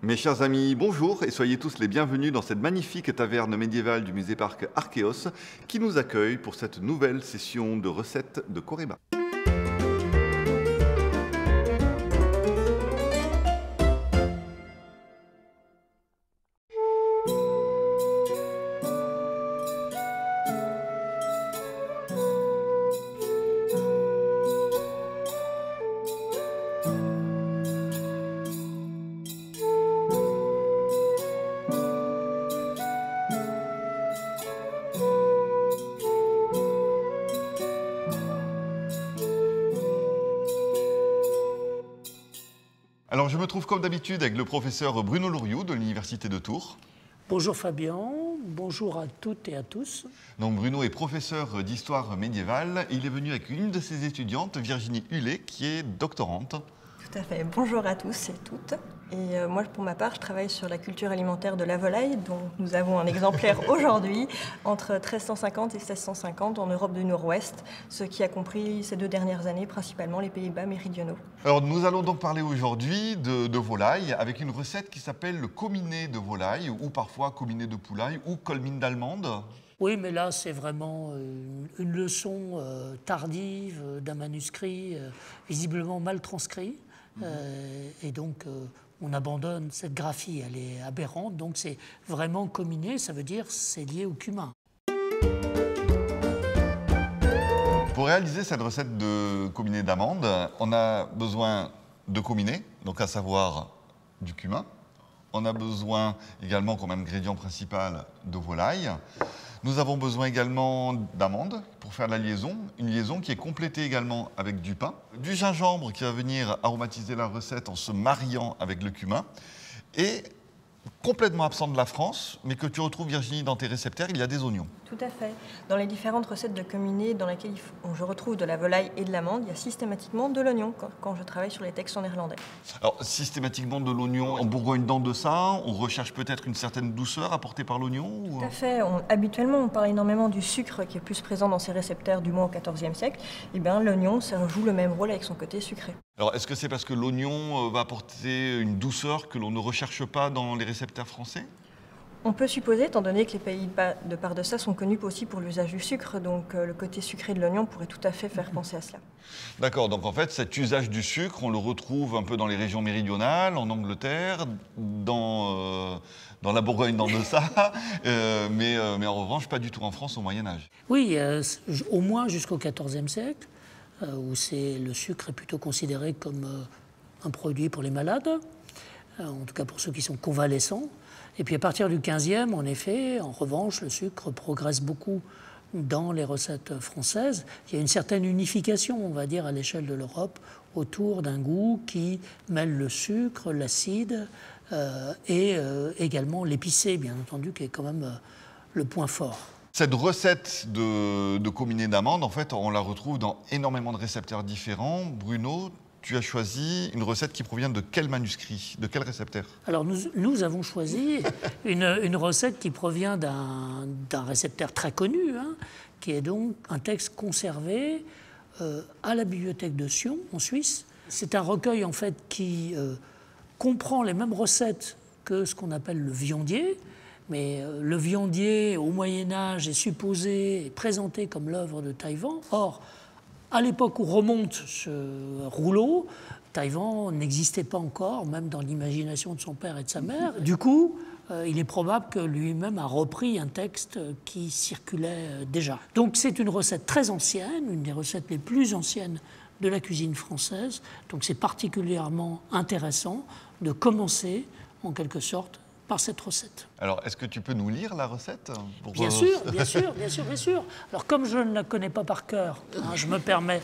Mes chers amis, bonjour et soyez tous les bienvenus dans cette magnifique taverne médiévale du musée-parc Archéos qui nous accueille pour cette nouvelle session de recettes de Coréba. Alors je me trouve comme d'habitude avec le professeur Bruno Louriou de l'Université de Tours. Bonjour Fabien, bonjour à toutes et à tous. Donc Bruno est professeur d'histoire médiévale et il est venu avec une de ses étudiantes, Virginie Hullet, qui est doctorante. Tout à fait. Bonjour à tous et toutes. Et moi, pour ma part, je travaille sur la culture alimentaire de la volaille, dont nous avons un exemplaire aujourd'hui, entre 1350 et 1650 en Europe du Nord-Ouest, ce qui a compris ces 2 dernières années, principalement les Pays-Bas méridionaux. Alors nous allons donc parler aujourd'hui de volaille avec une recette qui s'appelle le cominé de volaille ou parfois cominé de poulaille ou colmine d'allemande. Oui, mais là, c'est vraiment une leçon tardive d'un manuscrit visiblement mal transcrit. Et donc, on abandonne cette graphie, elle est aberrante. Donc, c'est vraiment cominé, ça veut dire c'est lié au cumin. Pour réaliser cette recette de cominé d'amande, on a besoin de cominé, donc à savoir du cumin. On a besoin également comme ingrédient principal de volaille. Nous avons besoin également d'amandes pour faire la liaison, une liaison qui est complétée également avec du pain, du gingembre qui va venir aromatiser la recette en se mariant avec le cumin, et complètement absent de la France, mais que tu retrouves Virginie dans tes réceptaires, il y a des oignons. Tout à fait. Dans les différentes recettes de cominé dans lesquelles je retrouve de la volaille et de l'amande, il y a systématiquement de l'oignon quand je travaille sur les textes en néerlandais. Alors, systématiquement de l'oignon, en Bourgogne-dans-Deçà, on recherche peut-être une certaine douceur apportée par l'oignon ou... Tout à fait. Habituellement, on parle énormément du sucre qui est plus présent dans ces réceptaires, du moins au XIVe siècle. Et bien, l'oignon, ça joue le même rôle avec son côté sucré. Alors, est-ce que c'est parce que l'oignon va apporter une douceur que l'on ne recherche pas dans les réceptaires français ? On peut supposer, étant donné que les Pays-Bas, de par de ça, sont connus aussi pour l'usage du sucre, donc le côté sucré de l'oignon pourrait tout à fait faire penser à cela. D'accord, donc en fait, cet usage du sucre, on le retrouve un peu dans les régions méridionales, en Angleterre, dans la Bourgogne-dans-Deçà, mais en revanche, pas du tout en France au Moyen-Âge. Oui, au moins jusqu'au XIVe siècle, où le sucre est plutôt considéré comme un produit pour les malades, en tout cas pour ceux qui sont convalescents. Et puis à partir du XVe, en effet, en revanche, le sucre progresse beaucoup dans les recettes françaises. Il y a une certaine unification, on va dire, à l'échelle de l'Europe, autour d'un goût qui mêle le sucre, l'acide et également l'épicé, bien entendu, qui est quand même le point fort. Cette recette de cominé d'amande, en fait, on la retrouve dans énormément de réceptaires différents. Bruno, tu as choisi une recette qui provient de quel manuscrit, de quel réceptaire? Alors nous avons choisi une recette qui provient d'un réceptaire très connu, hein, qui est donc un texte conservé à la bibliothèque de Sion, en Suisse. C'est un recueil en fait qui comprend les mêmes recettes que ce qu'on appelle le viandier, mais le viandier au Moyen-Âge est supposé, est présenté comme l'œuvre de Taïwan. Or, à l'époque où remonte ce rouleau, Taïwan n'existait pas encore, même dans l'imagination de son père et de sa mère. Du coup, il est probable que lui-même a repris un texte qui circulait déjà. Donc c'est une recette très ancienne, une des recettes les plus anciennes de la cuisine française. Donc c'est particulièrement intéressant de commencer, en quelque sorte, par cette recette. Alors, est-ce que tu peux nous lire la recette pour... Bien sûr, bien sûr, bien sûr, bien sûr. Alors, comme je ne la connais pas par cœur, hein, je me permets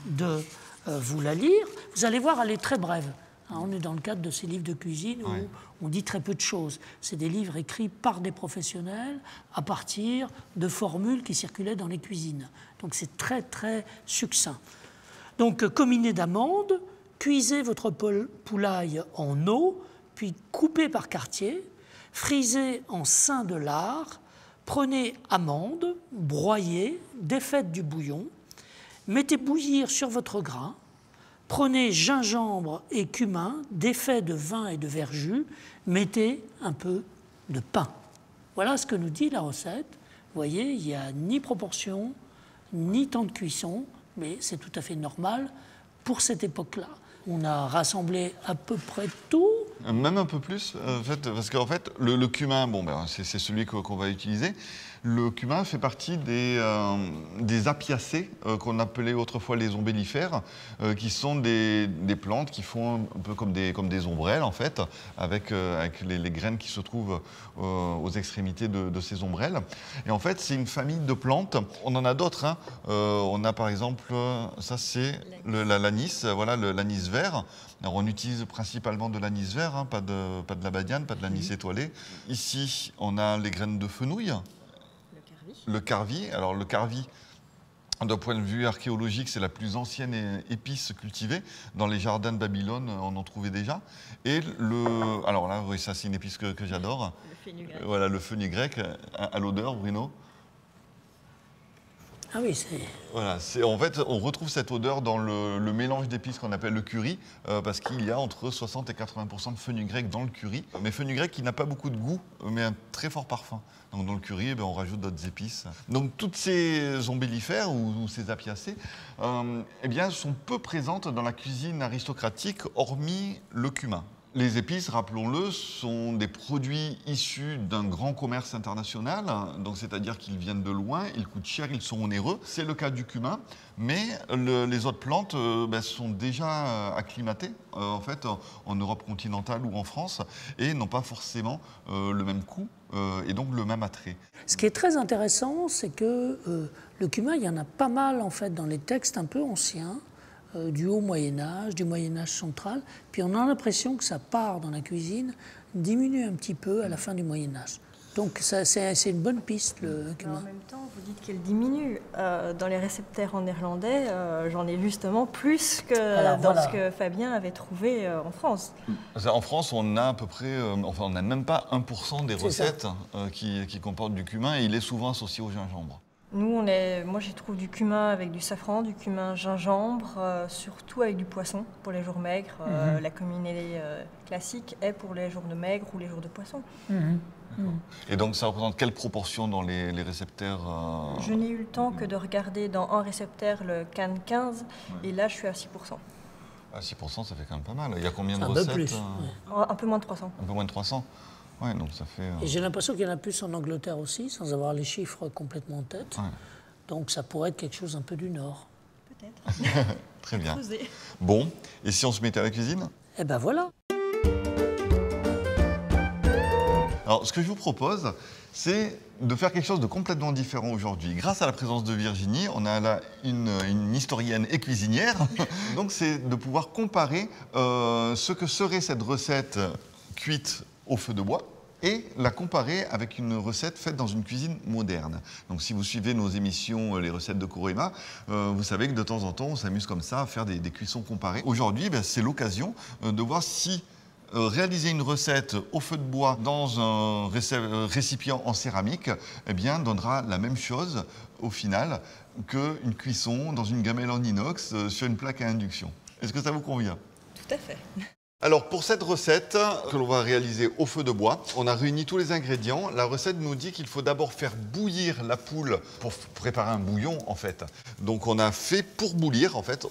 de vous la lire. Vous allez voir, elle est très brève. Hein, on est dans le cadre de ces livres de cuisine où on dit très peu de choses. C'est des livres écrits par des professionnels à partir de formules qui circulaient dans les cuisines. Donc, c'est très, très succinct. Donc, cominé d'amande, cuisez votre poulaille en eau, puis coupez par quartier, frisez en sein de lard, prenez amandes, broyez, défaites du bouillon, mettez bouillir sur votre grain, Prenez gingembre et cumin, défait de vin et de verjus, mettez un peu de pain. Voilà ce que nous dit la recette. Vous voyez, il n'y a ni proportion, ni temps de cuisson, mais c'est tout à fait normal pour cette époque-là. On a rassemblé à peu près tout. Même un peu plus, en fait, parce qu'en fait, le cumin, bon, ben, c'est celui qu'on va utiliser. Le cumin fait partie des apiacées qu'on appelait autrefois les ombellifères, qui sont des plantes qui font un peu comme des ombrelles, en fait, avec les graines qui se trouvent aux extrémités de ces ombrelles. Et en fait, c'est une famille de plantes. On en a d'autres. Hein. On a par exemple, ça c'est l'anis, voilà, l'anis vert. Alors, on utilise principalement de l'anis vert, hein, pas de la badiane, pas de l'anis étoilé. Ici, on a les graines de fenouil. Le carvi. Alors, le carvi, d'un point de vue archéologique, c'est la plus ancienne épice cultivée. Dans les jardins de Babylone, on en trouvait déjà. Et alors là, oui, ça, c'est une épice que j'adore. Le fenugrec. Voilà, le fenugrec, à l'odeur, Bruno. Ah oui, c'est... Voilà, en fait, on retrouve cette odeur dans le mélange d'épices qu'on appelle le curry, parce qu'il y a entre 60 et 80% de fenugrec dans le curry. Mais fenugrec qui n'a pas beaucoup de goût, mais un très fort parfum. Donc dans le curry, on rajoute d'autres épices. Donc toutes ces ombellifères ou ces apiacées, eh bien, sont peu présentes dans la cuisine aristocratique, hormis le cumin. Les épices, rappelons-le, sont des produits issus d'un grand commerce international, donc c'est-à-dire qu'ils viennent de loin, ils coûtent cher, ils sont onéreux. C'est le cas du cumin, mais les autres plantes sont déjà acclimatées en fait en Europe continentale ou en France et n'ont pas forcément le même coût et donc le même attrait. Ce qui est très intéressant, c'est que le cumin, il y en a pas mal en fait dans les textes un peu anciens. Du haut Moyen-Âge, du Moyen-Âge central, puis on a l'impression que ça part dans la cuisine, diminue un petit peu à la fin du Moyen-Âge. Donc c'est une bonne piste, le cumin. En même temps, vous dites qu'elle diminue. Dans les réceptaires en néerlandais, j'en ai justement plus que dans ce que Fabien avait trouvé en France. En France, on a à peu près, on n'a même pas 1% des recettes qui comportent du cumin et il est souvent associé au gingembre. Nous, moi j'y trouve du cumin avec du safran, du cumin gingembre, surtout avec du poisson pour les jours maigres. La communauté classique est pour les jours de maigre ou les jours de poisson. Et donc ça représente quelle proportion dans les réceptaires Je n'ai eu le temps que de regarder dans un réceptaire le CAN 15 et là je suis à 6%. À 6%, ça fait quand même pas mal. Il y a combien de Un recettes peu plus. Un peu moins de 300. Un peu moins de 300. Ouais, donc ça fait... Et j'ai l'impression qu'il y en a plus en Angleterre aussi, sans avoir les chiffres complètement en tête. Ouais. Donc ça pourrait être quelque chose un peu du Nord. Peut-être. Très bien. Bon, et si on se mettait à la cuisine ? Eh ben voilà. Alors, ce que je vous propose, c'est de faire quelque chose de complètement différent aujourd'hui. Grâce à la présence de Virginie, on a là une historienne et cuisinière. Donc, c'est de pouvoir comparer ce que serait cette recette cuite au feu de bois et la comparer avec une recette faite dans une cuisine moderne. Donc si vous suivez nos émissions, les recettes de Corema, vous savez que de temps en temps, on s'amuse comme ça à faire des cuissons comparées. Aujourd'hui, c'est l'occasion de voir si réaliser une recette au feu de bois dans un récipient en céramique donnera la même chose au final qu'une cuisson dans une gamelle en inox sur une plaque à induction. Est-ce que ça vous convient ? Tout à fait. Alors pour cette recette que l'on va réaliser au feu de bois, on a réuni tous les ingrédients. La recette nous dit qu'il faut d'abord faire bouillir la poule pour préparer un bouillon en fait. Donc on a fait pour bouillir en fait,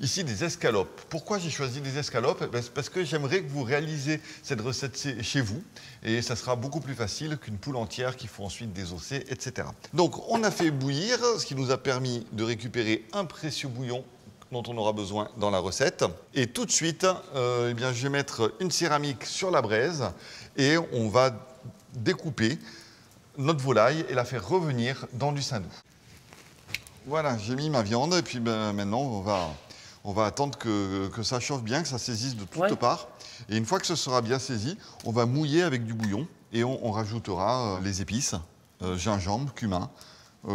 ici des escalopes. Pourquoi j'ai choisi des escalopes ? Parce que j'aimerais que vous réalisez cette recette chez vous et ça sera beaucoup plus facile qu'une poule entière qu'il faut ensuite désosser, etc. Donc on a fait bouillir, ce qui nous a permis de récupérer un précieux bouillon dont on aura besoin dans la recette. Et tout de suite, je vais mettre une céramique sur la braise et on va découper notre volaille et la faire revenir dans du saindoux. Voilà, j'ai mis ma viande et puis maintenant on va attendre que ça chauffe bien, que ça saisisse de toutes parts. Et une fois que ce sera bien saisi, on va mouiller avec du bouillon et on rajoutera les épices, gingembre, cumin,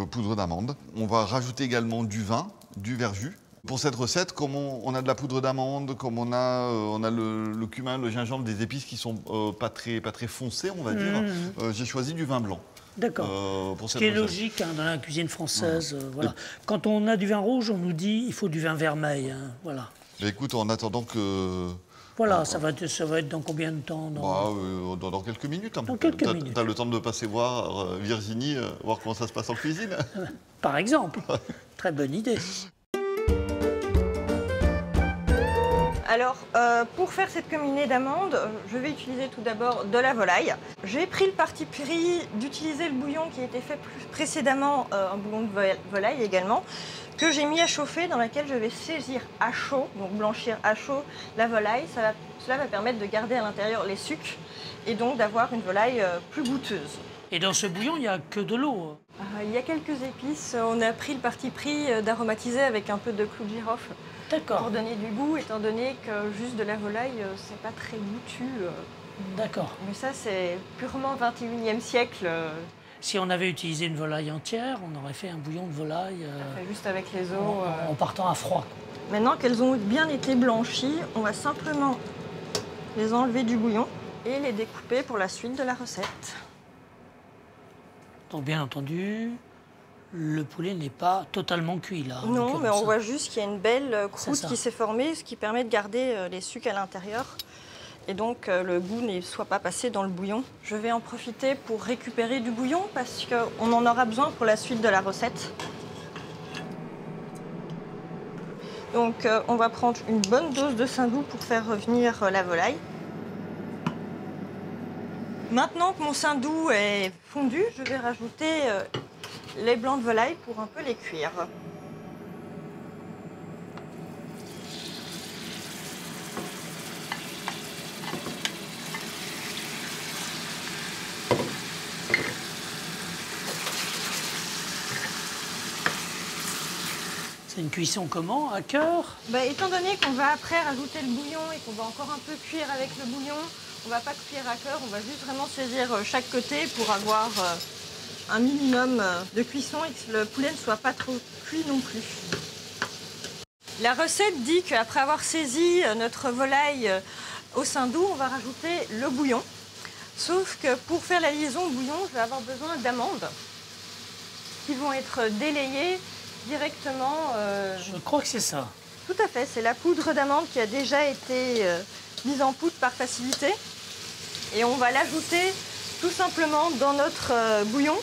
poudre d'amande. On va rajouter également du vin, du verjus, Pour cette recette, comme on a de la poudre d'amande, comme on a le cumin, le gingembre, des épices qui sont pas très foncées, on va dire, j'ai choisi du vin blanc. D'accord. Pour Ce cette qui est recette. logique hein, dans la cuisine française. Voilà. Quand on a du vin rouge, on nous dit il faut du vin vermeil. Hein, voilà. Mais écoute, en attendant que... Voilà, ça va être dans combien de temps dans quelques minutes. Hein. Dans quelques minutes. Tu as le temps de passer voir Virginie, voir comment ça se passe en cuisine. Par exemple. Très bonne idée. Alors, pour faire cette comminée d'amandes, je vais utiliser tout d'abord de la volaille. J'ai pris le parti pris d'utiliser le bouillon qui a été fait précédemment, un bouillon de volaille également, que j'ai mis à chauffer, dans laquelle je vais saisir à chaud, donc blanchir à chaud la volaille. Cela va permettre de garder à l'intérieur les sucs et donc d'avoir une volaille plus goûteuse. Et dans ce bouillon, il n'y a que de l'eau. Il y a quelques épices. On a pris le parti pris d'aromatiser avec un peu de clou de girofle. Pour donner du goût, étant donné que juste de la volaille, c'est pas très goûtu. D'accord. Mais ça, c'est purement 21e siècle. Si on avait utilisé une volaille entière, on aurait fait un bouillon de volaille. Juste avec les os. En partant à froid. Maintenant qu'elles ont bien été blanchies, on va simplement les enlever du bouillon et les découper pour la suite de la recette. Donc bien entendu, le poulet n'est pas totalement cuit là. Non, mais on voit juste qu'il y a une belle croûte qui s'est formée, ce qui permet de garder les sucs à l'intérieur. Et donc le goût ne soit pas passé dans le bouillon. Je vais en profiter pour récupérer du bouillon parce qu'on en aura besoin pour la suite de la recette. Donc on va prendre une bonne dose de saindoux pour faire revenir la volaille. Maintenant que mon saindoux est fondu, je vais rajouter les blancs de volaille pour un peu les cuire. C'est une cuisson comment? À cœur? Étant donné qu'on va après rajouter le bouillon et qu'on va encore un peu cuire avec le bouillon, on ne va pas cuire à cœur, on va juste vraiment saisir chaque côté pour avoir un minimum de cuisson et que le poulet ne soit pas trop cuit non plus. La recette dit qu'après avoir saisi notre volaille au saindoux, on va rajouter le bouillon. Sauf que pour faire la liaison au bouillon, je vais avoir besoin d'amandes qui vont être délayées directement. Je crois que c'est ça. Tout à fait, c'est la poudre d'amande qui a déjà été mise en poudre par facilité. Et on va l'ajouter tout simplement dans notre bouillon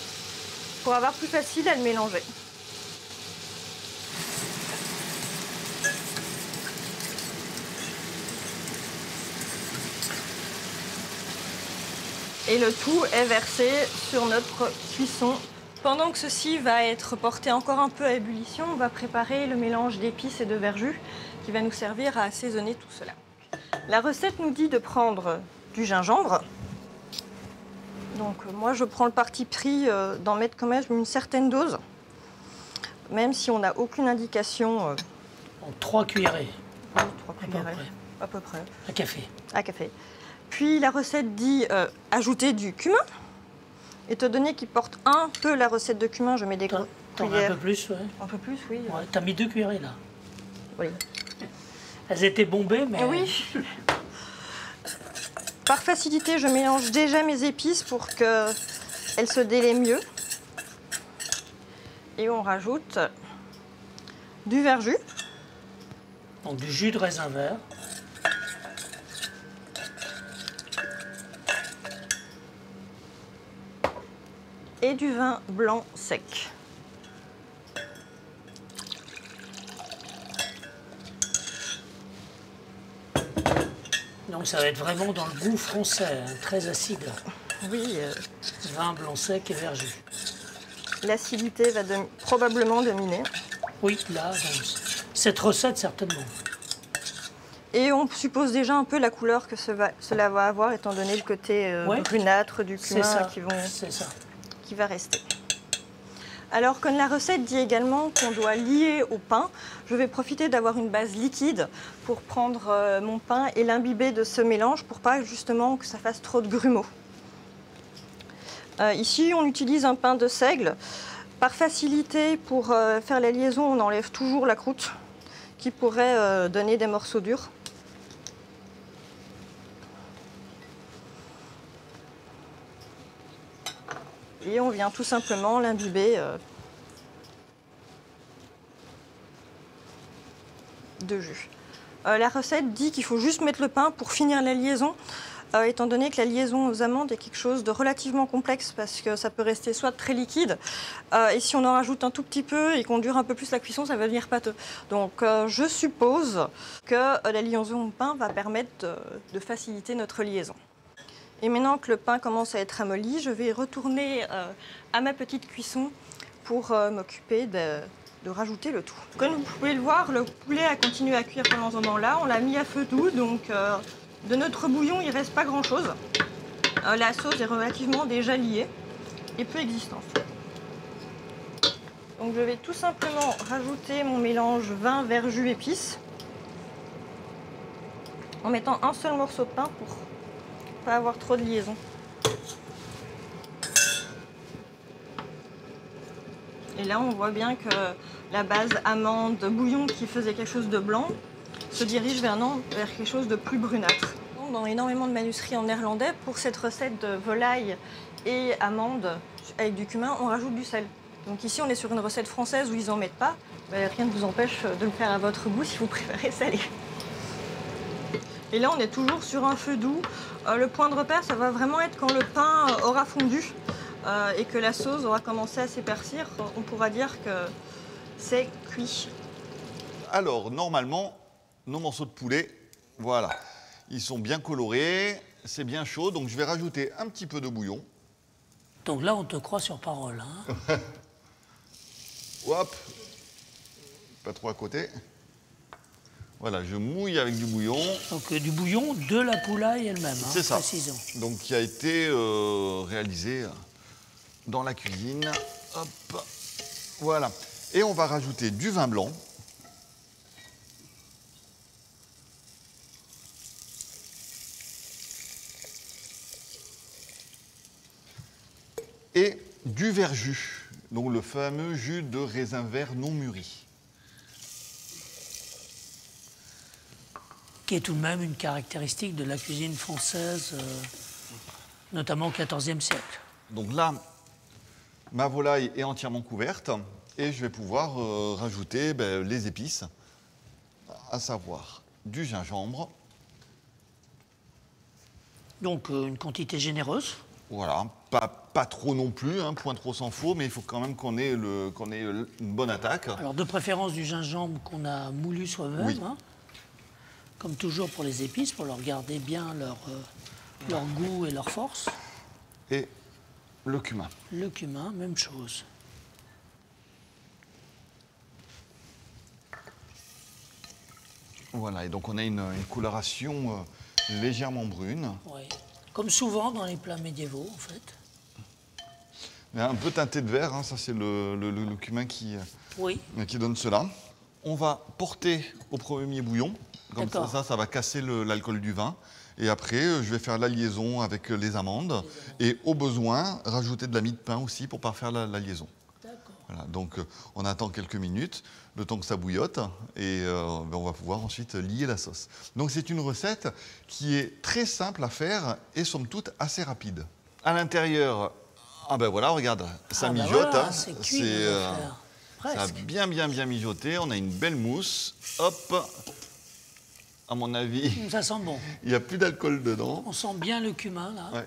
pour avoir plus facile à le mélanger. Et le tout est versé sur notre cuisson. Pendant que ceci va être porté encore un peu à ébullition, on va préparer le mélange d'épices et de verjus qui va nous servir à assaisonner tout cela. La recette nous dit de prendre du gingembre. Donc moi je prends le parti pris d'en mettre quand même une certaine dose, même si on n'a aucune indication. En 3 cuillerées. Oui, 3 cuillerées, à peu près. À café. À café. Puis la recette dit ajouter du cumin. Étant donné qu'il porte un peu la recette de cumin, je mets des cuillères. Un peu plus, ouais. Un peu plus, oui. Ouais, t'as mis 2 cuillerées là. Oui. Elles étaient bombées, mais... Oui. Par facilité, je mélange déjà mes épices pour qu'elles se délaient mieux. Et on rajoute du verjus. Donc du jus de raisin vert. Et du vin blanc sec. Donc ça va être vraiment dans le goût français, hein, très acide. Oui. Vin blanc sec et verjus. L'acidité va probablement dominer. Oui, là, dans cette recette, certainement. Et on suppose déjà un peu la couleur que cela va avoir, étant donné le côté brunâtre du cumin qui va rester. Alors, comme la recette dit également qu'on doit lier au pain, je vais profiter d'avoir une base liquide pour prendre mon pain et l'imbiber de ce mélange pour pas justement que ça fasse trop de grumeaux. Ici, on utilise un pain de seigle. Par facilité, pour faire la liaison, on enlève toujours la croûte qui pourrait donner des morceaux durs. Et on vient tout simplement l'imbiber de jus. La recette dit qu'il faut juste mettre le pain pour finir la liaison, étant donné que la liaison aux amandes est quelque chose de relativement complexe parce que ça peut rester soit très liquide, et si on en rajoute un tout petit peu et qu'on dure un peu plus la cuisson, ça va devenir pâteux. Donc je suppose que la liaison au pain va permettre de faciliter notre liaison. Et maintenant que le pain commence à être amolli, je vais retourner à ma petite cuisson pour m'occuper de rajouter le tout. Comme vous pouvez le voir, le poulet a continué à cuire pendant ce moment-là. On l'a mis à feu doux, donc de notre bouillon, il ne reste pas grand-chose. La sauce est relativement déjà liée et peu existante. Donc je vais tout simplement rajouter mon mélange vin, verjus, épices en mettant un seul morceau de pain pour pas avoir trop de liaison. Et là, on voit bien que la base amande, bouillon qui faisait quelque chose de blanc se dirige vers quelque chose de plus brunâtre. Dans énormément de manuscrits en néerlandais, pour cette recette de volaille et amande avec du cumin, on rajoute du sel. Donc ici, on est sur une recette française où ils n'en mettent pas. Rien ne vous empêche de le faire à votre goût si vous préférez salé. Et là, on est toujours sur un feu doux. Le point de repère, ça va vraiment être quand le pain aura fondu et que la sauce aura commencé à s'épaissir. On pourra dire que c'est cuit. Alors, normalement, nos morceaux de poulet, voilà, ils sont bien colorés, c'est bien chaud, donc je vais rajouter un petit peu de bouillon. Donc là, on te croit sur parole. Hein. Hop, pas trop à côté. Voilà, je mouille avec du bouillon. Donc du bouillon de la poulaille elle-même, hein, c'est ça. Précisons. Donc qui a été réalisé dans la cuisine. Hop, voilà. Et on va rajouter du vin blanc. Et du verjus, donc le fameux jus de raisin vert non mûri. Qui est tout de même une caractéristique de la cuisine française, notamment au XIVe siècle. Donc là, ma volaille est entièrement couverte et je vais pouvoir rajouter les épices, à savoir du gingembre. Donc une quantité généreuse. Voilà, pas trop non plus, hein, point trop s'en faut, mais il faut quand même qu'on ait une bonne attaque. Alors de préférence du gingembre qu'on a moulu soi-même, oui. Hein, comme toujours pour les épices, pour leur garder bien leur goût et leur force. Et le cumin. Le cumin, même chose. Voilà, et donc on a une coloration légèrement brune. Oui. Comme souvent dans les plats médiévaux, en fait. Mais un peu teinté de vert, hein, ça c'est le cumin qui donne cela. On va porter au premier bouillon, comme ça va casser l'alcool du vin. Et après, je vais faire la liaison avec les amandes. Et au besoin, rajouter de la mie de pain aussi pour parfaire la liaison. Voilà, donc on attend quelques minutes, le temps que ça bouillotte, et on va pouvoir ensuite lier la sauce. Donc c'est une recette qui est très simple à faire et somme toute assez rapide. À l'intérieur, ah ben voilà, regarde, ça mijote. Voilà, hein, c'est cuit, ça a bien mijoté, on a une belle mousse. Hop, à mon avis, ça sent bon. Il n'y a plus d'alcool dedans. On sent bien le cumin, là. Ouais.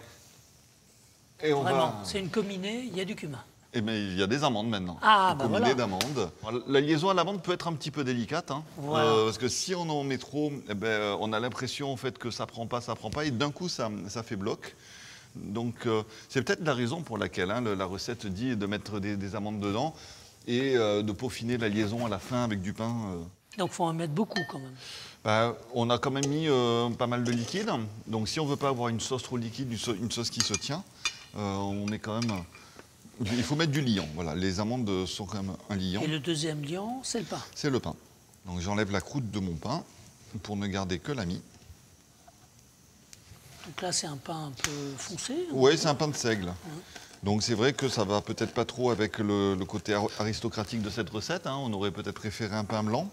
Et vraiment, c'est une combinée, il y a du cumin. Eh bien, il y a des amandes maintenant. Ah, bah voilà. D'amandes. La liaison à l'amande peut être un petit peu délicate, hein, voilà. parce que si on en met trop, eh ben, on a l'impression en fait que ça prend pas, et d'un coup ça fait bloc. Donc c'est peut-être la raison pour laquelle la recette dit de mettre des amandes dedans et de peaufiner la liaison à la fin avec du pain. Donc il faut en mettre beaucoup quand même. Bah, on a quand même mis pas mal de liquide. Donc si on ne veut pas avoir une sauce trop liquide, une sauce qui se tient, on met quand même... Il faut mettre du liant. Voilà, les amandes sont quand même un liant. Et le deuxième liant, c'est le pain. C'est le pain. Donc j'enlève la croûte de mon pain pour ne garder que la mie. Donc là, c'est un pain un peu foncé. Oui, c'est un pain de seigle. Donc c'est vrai que ça va peut-être pas trop avec le côté aristocratique de cette recette. Hein. On aurait peut-être préféré un pain blanc.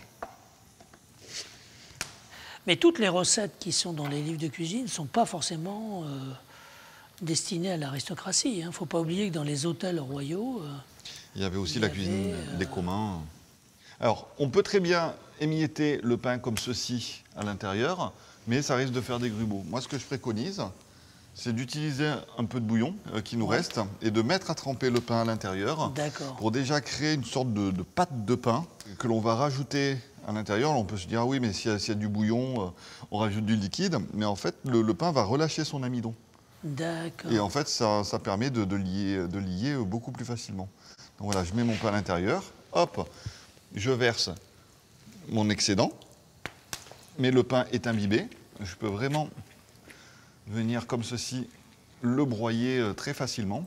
Mais toutes les recettes qui sont dans les livres de cuisine ne sont pas forcément destinées à l'aristocratie. Il ne faut pas oublier que dans les hôtels royaux... il y avait aussi la cuisine des communs. Alors, on peut très bien émietter le pain comme ceci à l'intérieur, mais ça risque de faire des grumeaux. Moi, ce que je préconise, c'est d'utiliser un peu de bouillon qui nous reste et de mettre à tremper le pain à l'intérieur pour déjà créer une sorte de pâte de pain que l'on va rajouter à l'intérieur. On peut se dire, ah oui, mais s'il y a du bouillon, on rajoute du liquide. Mais en fait, le pain va relâcher son amidon. D'accord. Et en fait, ça permet de lier beaucoup plus facilement. Donc voilà, je mets mon pain à l'intérieur. Hop, je verse mon excédent. Mais le pain est imbibé. Je peux vraiment venir comme ceci le broyer très facilement.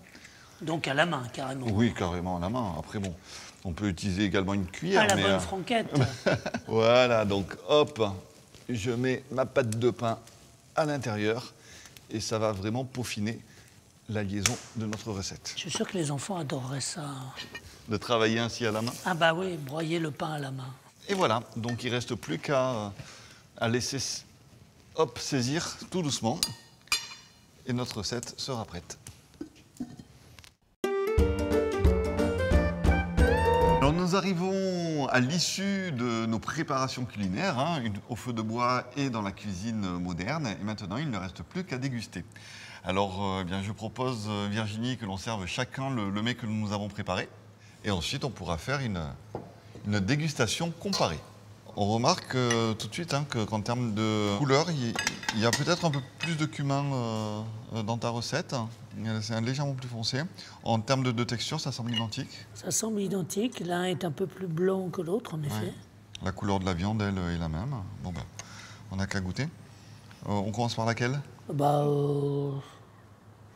Donc à la main, carrément. Oui, carrément à la main. Après, bon, on peut utiliser également une cuillère. Ah, la bonne franquette. Voilà, donc hop, je mets ma pâte de pain à l'intérieur et ça va vraiment peaufiner la liaison de notre recette. Je suis sûr que les enfants adoreraient ça. De travailler ainsi à la main. Ah bah oui, broyer le pain à la main. Et voilà, donc il ne reste plus qu'à laisser saisir tout doucement et notre recette sera prête. Alors nous arrivons à l'issue de nos préparations culinaires, au feu de bois et dans la cuisine moderne. Et maintenant, il ne reste plus qu'à déguster. Alors, eh bien, je propose, Virginie, que l'on serve chacun le mets que nous avons préparé. Et ensuite, on pourra faire une dégustation comparée. On remarque tout de suite qu'en termes de couleur, il y a peut-être un peu plus de cumin dans ta recette. C'est légèrement plus foncé. En termes de texture, ça semble identique. Ça semble identique. L'un est un peu plus blanc que l'autre, en effet. Ouais. La couleur de la viande, elle, est la même. Bon, ben, on n'a qu'à goûter. On commence par laquelle? Je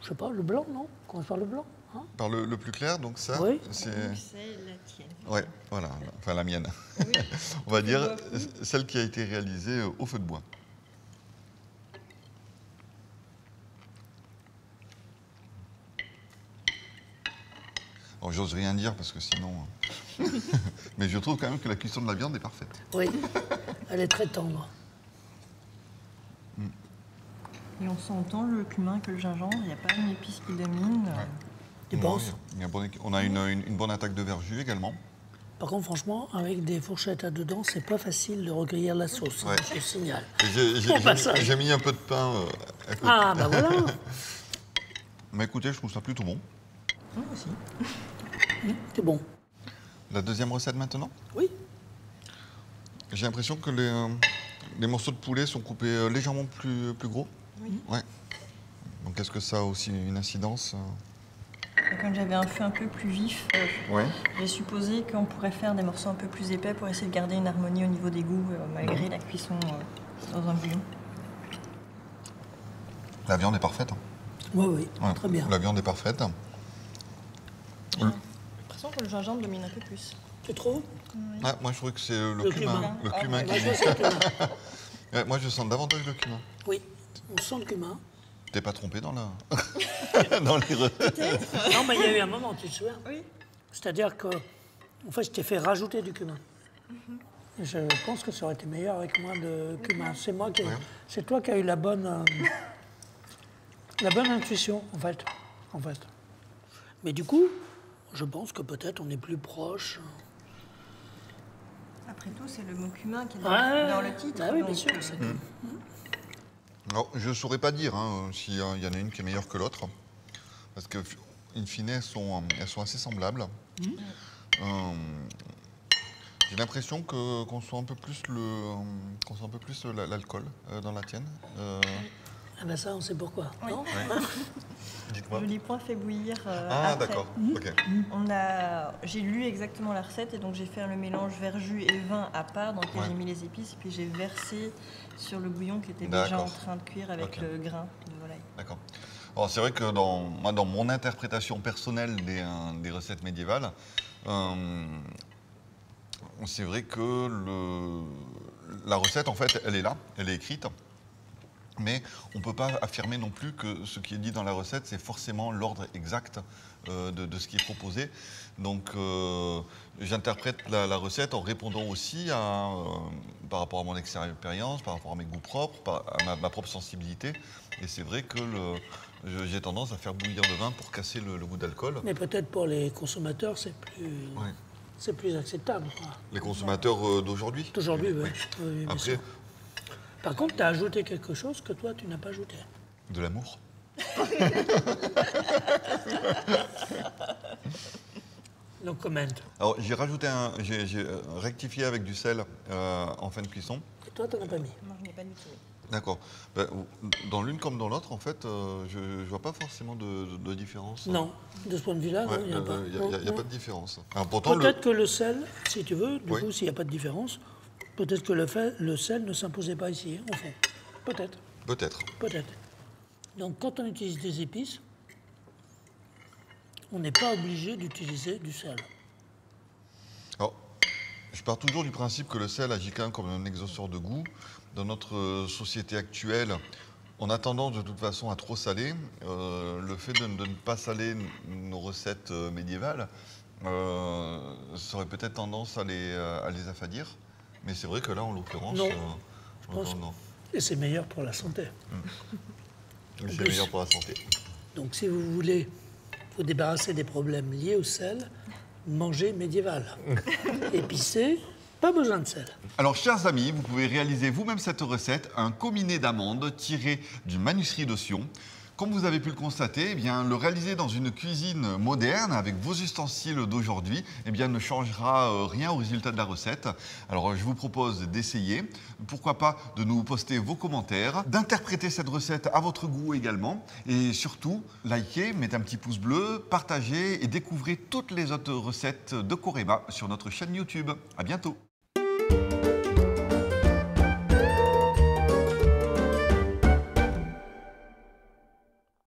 sais pas, le blanc, non? On commence par le blanc. Par le plus clair, donc ça, oui. C'est la tienne. Ouais, voilà, enfin la mienne. Oui. On va dire celle qui a été réalisée au feu de bois. Alors, j'ose rien dire parce que sinon... Mais je trouve quand même que la cuisson de la viande est parfaite. Oui, elle est très tendre. Et on sent autant le cumin que le gingembre, il n'y a pas une épice qui domine. Ouais. Tu penses? On a une bonne attaque de verjus également. Par contre, franchement, avec des fourchettes à dedans, c'est pas facile de recueillir la sauce, Ouais. je te signale. J'ai mis un peu de pain à côté. Ah, bah voilà. Mais écoutez, je trouve ça plutôt bon. Moi aussi. C'est bon. La deuxième recette maintenant? Oui. J'ai l'impression que les morceaux de poulet sont coupés légèrement plus gros. Oui. Ouais. Donc est-ce que ça a aussi une incidence? Comme j'avais un feu un peu plus vif, Ouais. j'ai supposé qu'on pourrait faire des morceaux un peu plus épais pour essayer de garder une harmonie au niveau des goûts, malgré la cuisson dans un bouillon. La viande est parfaite. Oui, Ouais. très bien. La viande est parfaite. J'ai l'impression que le gingembre domine un peu plus. Tu trouves? Ah, moi, je trouvais que c'est le cumin. cumin. Le cumin Moi, qui... je sens le cumin. Ouais, moi, je sens davantage le cumin. Oui, on sent le cumin. T'es pas trompé dans la... dans les recettes? Non, mais il y a eu un moment, tu te souviens? Oui. C'est-à-dire que, en fait, je t'ai fait rajouter du cumin. Et je pense que ça aurait été meilleur avec moins de cumin. C'est moi qui, c'est toi qui as eu la bonne intuition, en fait. Mais du coup, je pense que peut-être on est plus proche. Après tout, c'est le mot cumin qui est Ouais. dans le titre. Ah oui, bien donc, sûr. c'est- Alors, je ne saurais pas dire s'il y en a une qui est meilleure que l'autre. Parce que, in fine, elles sont assez semblables. J'ai l'impression qu'on sent un peu plus l'alcool dans la tienne. Ah ben ça, on sait pourquoi. Oui. Non Dites-moi. Je l'ai point fait bouillir. Ah, après. d'accord. Ok. J'ai lu exactement la recette et donc j'ai fait le mélange verjus et vin à part dans lequel Ouais. j'ai mis les épices et puis j'ai versé sur le bouillon qui était déjà D'accord. en train de cuire avec Ok. le grain de volaille. D'accord. Alors, c'est vrai que dans mon interprétation personnelle des recettes médiévales, c'est vrai que la recette, en fait, elle est là, elle est écrite. Mais on ne peut pas affirmer non plus que ce qui est dit dans la recette, c'est forcément l'ordre exact de ce qui est proposé. Donc j'interprète la recette en répondant aussi par rapport à mon expérience, par rapport à mes goûts propres, à ma propre sensibilité. Et c'est vrai que j'ai tendance à faire bouillir le vin pour casser le goût d'alcool. Mais peut-être pour les consommateurs, c'est plus acceptable. Quoi. Les consommateurs d'aujourd'hui? D'aujourd'hui, oui. Oui. Oui, bien Après, sûr. Par contre, tu as ajouté quelque chose que toi, tu n'as pas ajouté. de l'amour. Donc, comment? Alors j'ai rajouté j'ai rectifié avec du sel en fin de cuisson. Et toi, tu n'en as pas mis. Non, je n'ai pas du tout. D'accord. Ben, dans l'une comme dans l'autre, en fait, je ne vois pas forcément de différence. Non, de ce point de vue-là, Ouais, il n'y a pas. Il n'y a pas de différence. Alors, pourtant, Peut-être que le sel, si tu veux, du Oui. coup, s'il n'y a pas de différence, peut-être que le sel ne s'imposait pas ici, au fond. Peut-être, Peut-être. peut-être. Donc, quand on utilise des épices, on n'est pas obligé d'utiliser du sel. Alors, je pars toujours du principe que le sel agit quand même comme un exhausteur de goût. Dans notre société actuelle, on a tendance de toute façon à trop saler. Le fait de ne pas saler nos recettes médiévales, ça aurait peut-être tendance à les affadir. Mais c'est vrai que là, en l'occurrence, Non, je pense. non. Et c'est meilleur pour la santé. Mais c'est plus- meilleur pour la santé. Donc, si vous voulez vous débarrasser des problèmes liés au sel, mangez médiéval. Épicé, pas besoin de sel. Alors, chers amis, vous pouvez réaliser vous-même cette recette, un combiné d'amandes tiré du manuscrit de Sion. Comme vous avez pu le constater, eh bien, le réaliser dans une cuisine moderne avec vos ustensiles d'aujourd'hui eh bien, ne changera rien au résultat de la recette. Alors je vous propose d'essayer, pourquoi pas de nous poster vos commentaires, d'interpréter cette recette à votre goût également et surtout, likez, mettez un petit pouce bleu, partagez et découvrez toutes les autres recettes de Corema sur notre chaîne YouTube. À bientôt.